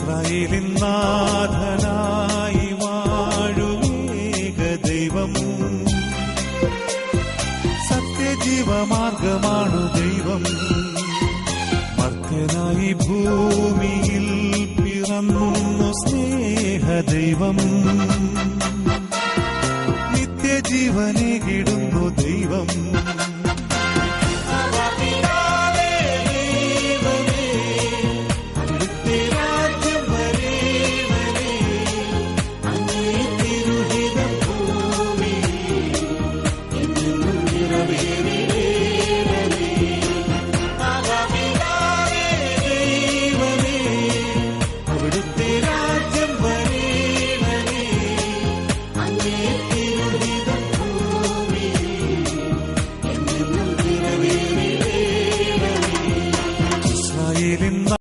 ഇസ്രായേലിൻ നാഥനായി വാഴുമേക ദൈവം, സത്യജീവമാർഗമാണു ദൈവം. മർത്യനായി ഭൂമിയിൽ പിറന്നു സ്നേഹദൈവം, നിത്യജീവനെ കിടുന്നു ദൈവം.